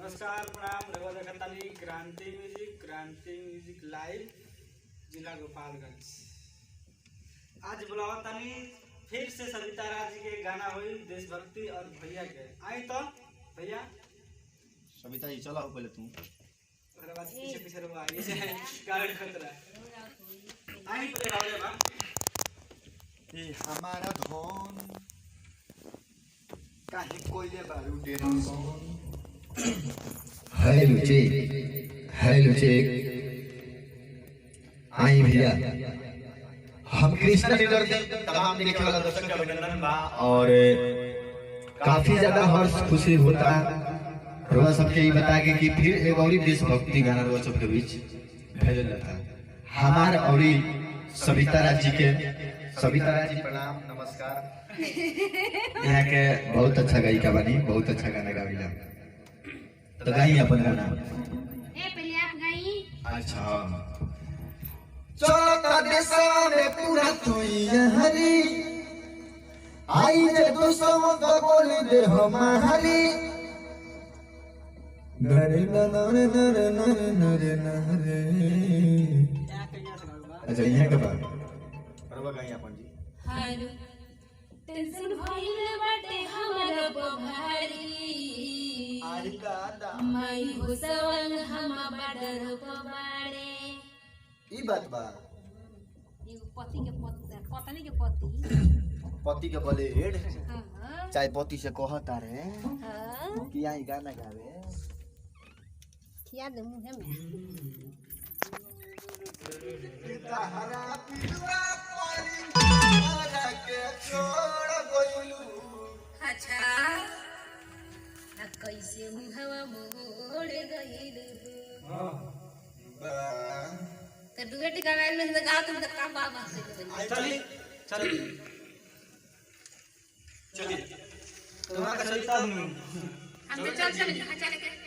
नमस्कार प्रणाम रवा देखतानी क्रांति म्यूजिक लाइव जिला गोपालगंज। आज बुलावतानी फिर से सविता राज के गाना हुई देशभक्ति और भैया के आई तो भैया सविता जी चला हो पहले तुम पीछे पीछे रुआ ये कारण खतरा आई तो रावले बा ये हमारा धन काहे कोइले बारू टेंशन हेलो चेक आई भैया हम कृष्णा लीडर तमाम देखे वाला दर्शक के अभिनंदन बा और काफी ज्यादा हर्ष खुशी होता रोवा सबके ये बता के कि फिर एक और देशभक्ति गाना रोवा सबके बीच भेजल जाता हमार और सविता राज जी प्रणाम नमस्कार। यहाँ के बहुत अच्छा गायिका बनी, बहुत अच्छा गाना गाविला तो गाई अपन गाना पहले आप गाई। अच्छा चलो देशवा में पूरा तैयारी आई जे दोस्तों को बोल दे हमारी नरे नरे नरे नरे नरे नरे। अच्छा यहाँ के बाद रवा गाई अपन जी हारू टेंशन भइल बाटे हमरा बभारी आरी दादा माई हो सवांग हम बडर पबाड़े। ई बात बा एगो पति के पत्नी के पति पति के बोले हेड हां चाहे पति से कहता रे हां कि आई गाना गावे खिया दे मुंह में हरा पिलुआ पानी हरा के छोड़ गइलू। अच्छा आ कैसे मुहवा मोड़ गइल हां तो डुएट गावे में तो गाओ तुम तो का बाबा से चलिए तुम्हारा का सविता हूं हम तो चल के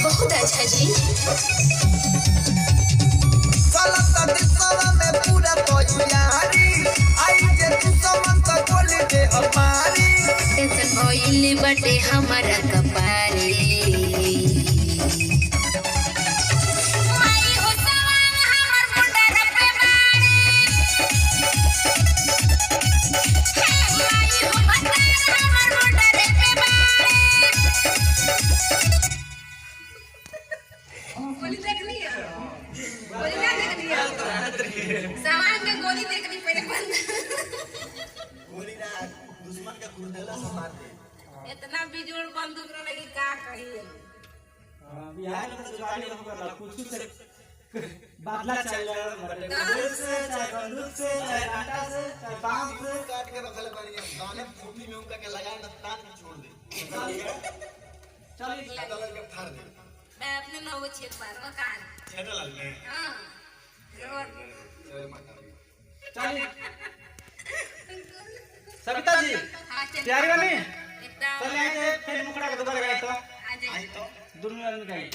बहुत अच्छा जी टेंशन भइल बाटे हमारा कपारे माई हो सवांग हमर मुंडर पे बाड़े हे माई हो बतार हमर मुंडर पे बाड़े। गोली देख लिया गोली ना देख लिया सवांग में गोली देखनी पड़े बंद गोली ना दुश्मन के कुर्देला से मार दे इतना बिजोड़ बंदूक लगी का कहिए बिहार में तो जुगाड़ी होगा कुछ से बादला चल रहा है देश से चाहे बंदूक से चाहे कांटा से चाहे बांस से काट के रखले बानी गाने फूटी में उनका के लगाए ना तान के छोड़ दे चलिए दल के फाड़ दे मैं अपने नौ छेद पार मकान छेड़ा लग गए हां रोड जय माता दी चलिए सविता जी तैयारी बनी एकदम चल आए थे फिर मुकड़ा के दोबारा गए तो आ जाइए आई तो दुनिया में गए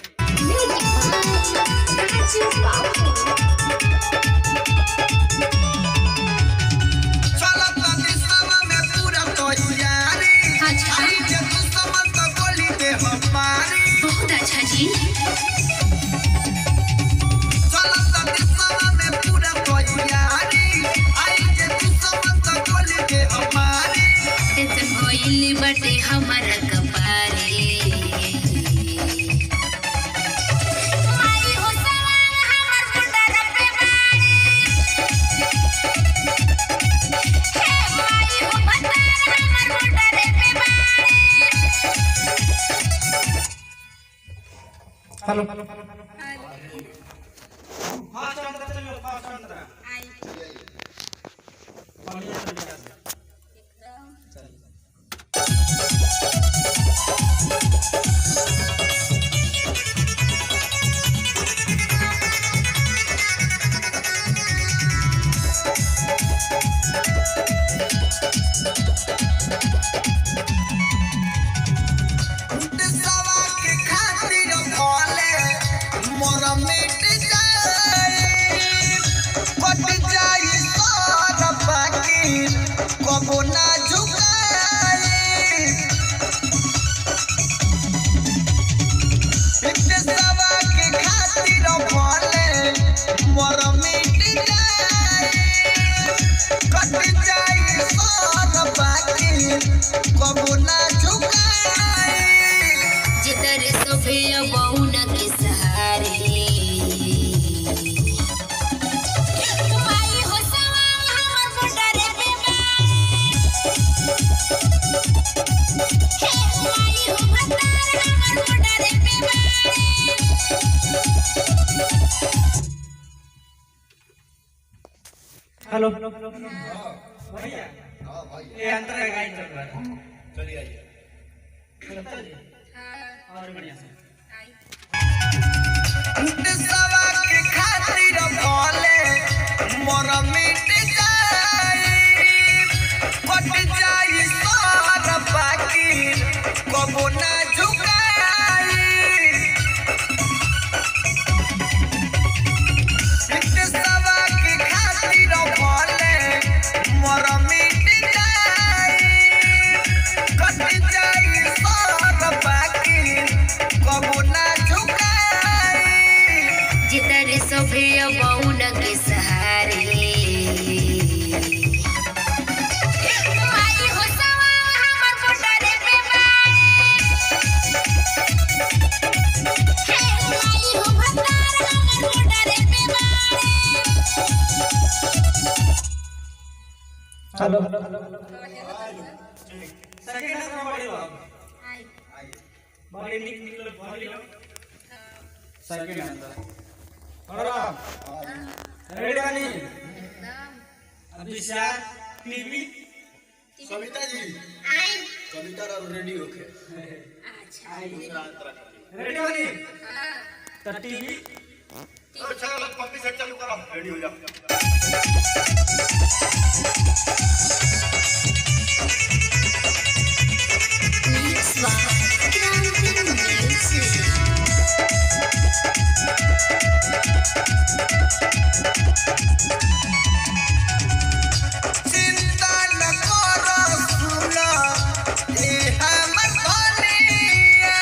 बहुत अच्छा जी टेंशन भइल बाटे हमारा कपारे माई हो सवांग हमर मुंडर पे बाड़े हे माई हो बतार हमर मुंडर पे बाड़े। हेलो एकदम हेलो हाँ भैया हाँ भाई ये अंतर है गाइड चल रहा है चलिए आइए चलिए हाँ और बढ़िया से आई सवा के खातिर भोले मोर मिट जाई कट जाई सार बाकी कबो ना झुकाई सवा के खातिर भोले मोर मिट जाई कट जाई सार बाकी कबो ना झुकाई जिधर सोभे बहुन के सहारे माई हो सवा हमर मोटरे पे हे माई हो भतार हमर मोटरे पे हेलो सेकंड नंबर बड़ी बात आई बड़ी निकल बड़ी सेकंड नंबर और रेडी बनी अभी शायद टीवी सविता जी आई कविता और रेडी होके अच्छा दूसरा अंतर है रेडी बनी हाँ तो टीवी तो चलो पंपी सेट चालू करो रेडी हो जाओ Mix by Grande Music. चिंता न करो सुनो ए हमर भनिया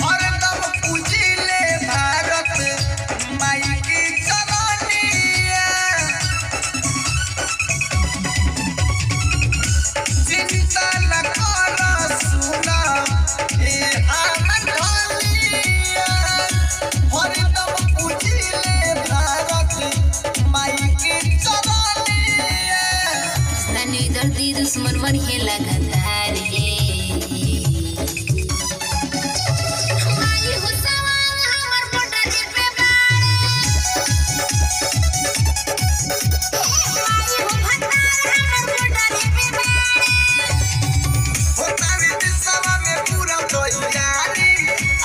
हरदम पूजिले भारत माई की चरनिया चिंता न करो सुनो ए हमर भनिया हरदम पूजिले भारत माई की चरनिया तनी दर्दी दुश्मन मन हे लगातार माई हो सवा हमर मोटरे पे माई हो भतार हमर मोटरे पे होतावे दिसवा में पूरा तैयारी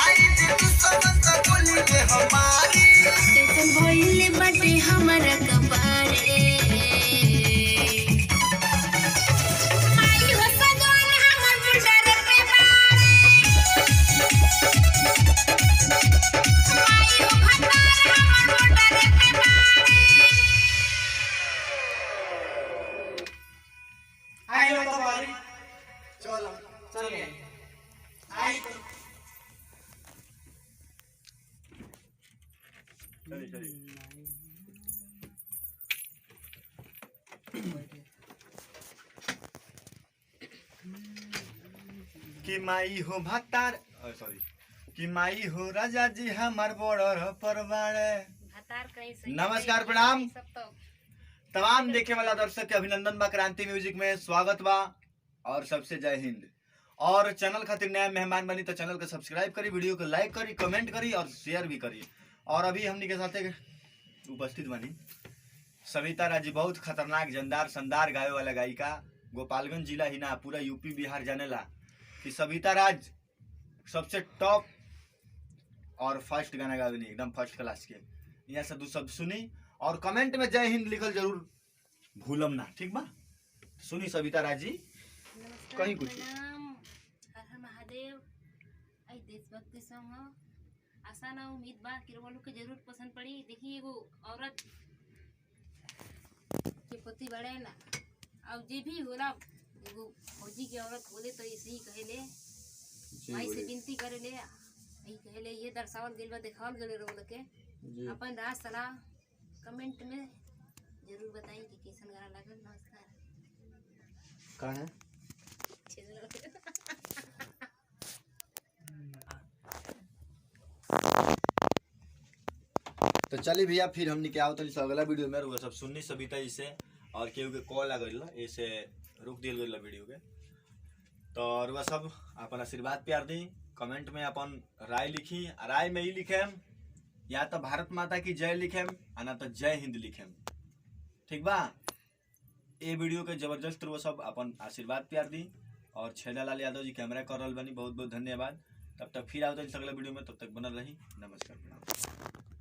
आई जे तू समझ बोली के हमारी टेंशन भइले बाटे हमरा कपारे माई हो सजन हमर मोटरे पे माई हो भतार हमर मोटरे पे आई लो तो बारी चलो चलिए आई तो चलिए चलिए कि माई हो भत्तार सॉरी कि माई हो राजा जी हमार बॉर्डर परवाड़ भतार कहीं सही नमस्कार, प्रणाम। सब तो तमाम देखे वाला दर्शक के अभिनंदन बा क्रांति म्यूजिक में स्वागत बा और सबसे जय हिंद। और चैनल खातिर नया मेहमान बनी तो चैनल को सब्सक्राइब करी, वीडियो को लाइक करी, कमेंट करी और शेयर भी करी। और अभी हमनी के साथ उपस्थित बनी सविता राजी, बहुत खतरनाक जानदार शानदार गावे वाला गायिका, गोपालगंज जिला ही ना पूरा यूपी बिहार जानेला कि सविता राज सबसे टॉप और फर्स्ट गाना गावे नहीं, एकदम फर्स्ट क्लास के। यहाँ से दो शब्द सुनी और कमेंट में जय हिंद लिखल जरूर भूलम ना, ठीक बा? सुनी सविता राज जी नमस्कार, कहीं कुछ। प्रणाम, हर हर महादेव। आई देशभक्ति सॉन्ग ह। आशा ना उम्मीद बा कि लोग के जरूर पसंद पड़ी। देखिए एगो औरत के पति बड़े ना और जे भी होला एगो फौजी की औरत बोले तो ऐसे ही कहेले, माई से विनती करेले, यही कहेले, ये दर्शावल गेल बा, देखावल गेल रोल के। अपन राय सलाह कमेंट में जरूर बताई कि कैसन गाना लागल। नमस्कार। का है? तो चलिए भैया फिर हमने क्या होता है अगला वीडियो में रुआ सब सुननी सविता जी से और केहू के कॉल आ गई ऐसे रुक दिल गई वीडियो के। तो रुआ सब अपन आशीर्वाद प्यार दी, कमेंट में अपन राय लिखी, राय में ही लिखेम या तो भारत माता की जय लिखेम या ना तो जय हिंद लिखेम, ठीक बा? ए वीडियो के जबरदस्त वो सब अपन आशीर्वाद प्यार दी। और छेदा लाल यादव जी कैमरा कर रहा बनी, बहुत बहुत धन्यवाद। तब तक फिर आओ अगला वीडियो में, तब तक बनल रही। नमस्कार।